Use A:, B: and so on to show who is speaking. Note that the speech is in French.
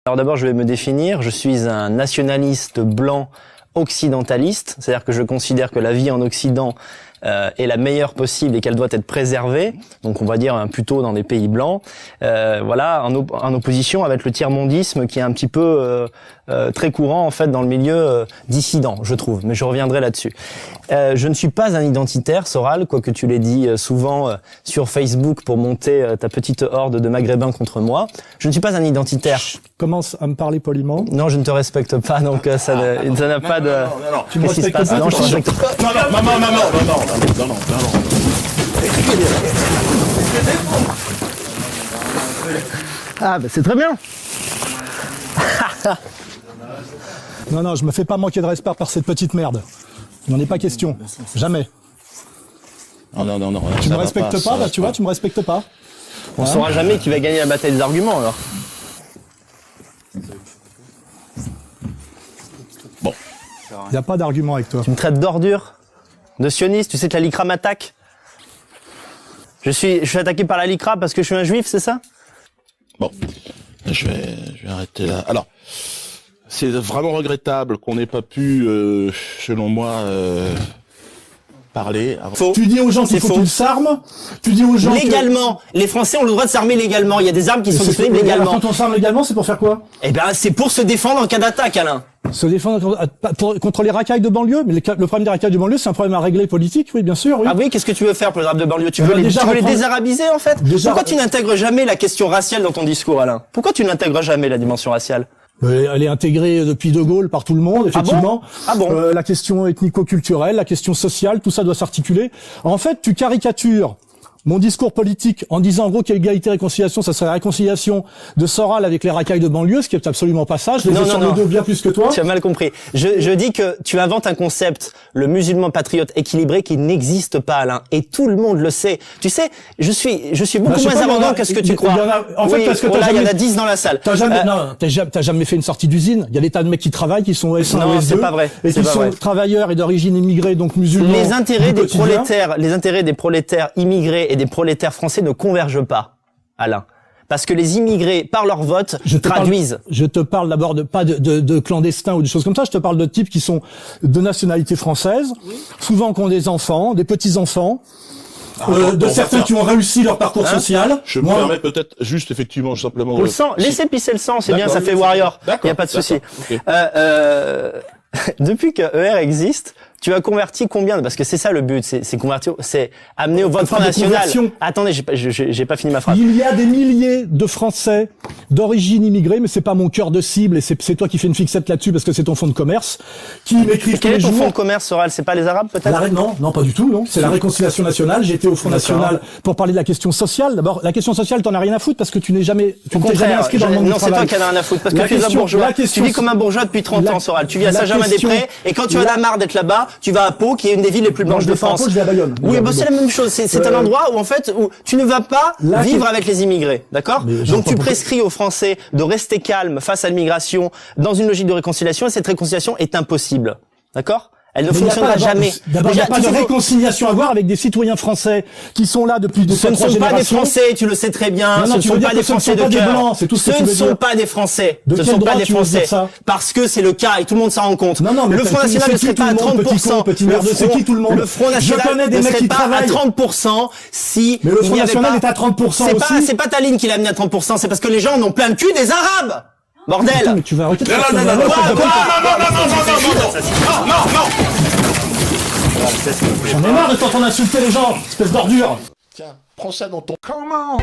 A: Alors d'abord, je vais me définir. Je suis un nationaliste blanc occidentaliste, c'est-à-dire que je considère que la vie en Occident est la meilleure possible et qu'elle doit être préservée. Donc on va dire plutôt dans des pays blancs. Voilà, en opposition avec le tiers-mondisme qui est un petit peu très courant en fait dans le milieu dissident, je trouve. Mais je reviendrai là-dessus. Je ne suis pas un identitaire, Soral, quoique tu l'aies dit souvent sur Facebook pour monter ta petite horde de maghrébins contre moi. Je ne suis pas un identitaire.
B: Commence à me parler poliment.
A: Non, je ne te respecte pas, donc ça n'a pas de...
B: Non. Tu me respectes pas.
A: Non, je te respecte pas.
C: Non.
A: Ah, bah c'est très bien.
B: Non, je me fais pas manquer de respect par cette petite merde. Il n'en est pas question. Jamais.
C: Non.
B: Tu me respectes pas, bah tu vois, tu me respectes pas.
A: On saura jamais qui va gagner la bataille des arguments, alors.
C: Bon.
B: Il n'y a pas d'argument avec toi.
A: Tu me traites d'ordure, de sioniste, tu sais que la LICRA m'attaque. Je suis attaqué par la LICRA parce que je suis un juif, c'est ça?
C: Bon. Je vais arrêter là. Alors, c'est vraiment regrettable qu'on n'ait pas pu, selon moi, parler avant.
A: Faux.
B: Tu dis aux gens qu'il faut qu'ils s'arment. Tu dis aux gens
A: légalement. Les Français ont le droit de s'armer légalement. Il y a des armes qui sont disponibles légalement.
B: Quand on s'arme légalement, c'est pour faire quoi?
A: Eh ben, c'est pour se défendre en cas d'attaque, Alain.
B: Se défendre contre les racailles de banlieue, mais le problème des racailles de banlieue, c'est un problème à régler politique, oui, bien sûr, oui.
A: Ah oui, qu'est-ce que tu veux faire pour les arabes de banlieue? Tu veux les désarabiser, en fait? Pourquoi tu n'intègres jamais la question raciale dans ton discours, Alain? Pourquoi tu n'intègres jamais la dimension raciale?
B: Elle est intégrée depuis De Gaulle par tout le monde, effectivement.
A: Ah bon?
B: La question ethnico-culturelle, la question sociale, tout ça doit s'articuler. En fait, tu caricatures mon discours politique en disant en gros qu'égalité réconciliation, ça serait la réconciliation de Soral avec les racailles de banlieue, ce qui est absolument pas ça. Je les ai sur le dos bien plus que toi.
A: Tu as mal compris. Je dis que tu inventes un concept, le musulman patriote équilibré, qui n'existe pas, Alain. Et tout le monde le sait. Tu sais, je suis beaucoup moins arrogant que ce que tu crois.
B: En fait, parce que
A: il y en a 10 dans la salle.
B: T'as jamais fait une sortie d'usine. Il y a des tas de mecs qui travaillent, qui sont S1
A: non,
B: ou S2.
A: C'est pas vrai.
B: Et qui sont travailleurs et d'origine immigrée, donc musulmans.
A: Les intérêts des prolétaires immigrés et des prolétaires français ne convergent pas, Alain. Parce que les immigrés, par leur vote, traduisent.
B: Je te parle d'abord pas de clandestins ou des choses comme ça. Je te parle de types qui sont de nationalité française, souvent qui ont des enfants, des petits-enfants. Certains qui ont réussi leur parcours social.
C: Je me permets peut-être juste effectivement simplement.
A: Le sang, laissez pisser le sang, c'est bien, ça fait warrior. Il y a pas de souci.
C: Okay.
A: Depuis que ER existe, tu as converti combien? Parce que c'est ça le but, c'est convertir, c'est amener au vote Front National. Attendez, j'ai pas fini ma phrase.
B: Il y a des milliers de Français d'origine immigrée, mais c'est pas mon cœur de cible et c'est toi qui fais une fixette là-dessus parce que c'est ton fonds de commerce qui m'écrivent tous les jours.
A: Quel est ton fonds de commerce, Soral? C'est pas les Arabes peut-être?
B: Non, pas du tout, non. C'est la réconciliation nationale. J'ai été au Front National pour parler de la question sociale. D'abord, la question sociale, t'en as rien à foutre parce que tu ne t'es jamais inscrit dans le monde du travail.
A: Non, c'est toi qui en as rien à foutre parce que tu es un bourgeois. Tu vis comme un bourgeois depuis 30 ans, Soral. Tu vis à Saint-Germain-des-Prés et quand tu en as marre d'être là-bas, tu vas à Pau, qui est une des villes les plus blanches de France.
B: Je vais à Bayonne.
A: Oui, c'est la même chose. C'est un endroit où en fait où tu ne vas pas vivre avec les immigrés, d'accord? Donc tu prescris aux Français de rester calmes face à l'immigration dans une logique de réconciliation et cette réconciliation est impossible, d'accord? Elle ne fonctionnera jamais.
B: D'abord, il n'y a pas de réconciliation à voir avec des citoyens français qui sont là depuis 2-3 générations.
A: Ce ne sont pas des Français, tu le sais très bien. Ce ne sont pas des Français de cœur. Ce ne sont pas des Français. Ce ne sont pas des Français. Parce que c'est le cas et tout le monde s'en rend compte. Le Front National ne serait pas à 30%.
B: C'est qui tout le monde?
A: Le Front National ne serait pas à 30% si...
B: Mais le Front National est à 30% aussi.
A: C'est pas ta ligne qui l'a amené à 30%, c'est parce que les gens en ont plein le cul des Arabes. Bordel!
B: Attends, mais tu vas arrêter de faire
C: non,
B: J'en ai marre de t'entendre insulter les gens, espèce d'ordure!
C: Tiens, prends ça dans ton... Comment?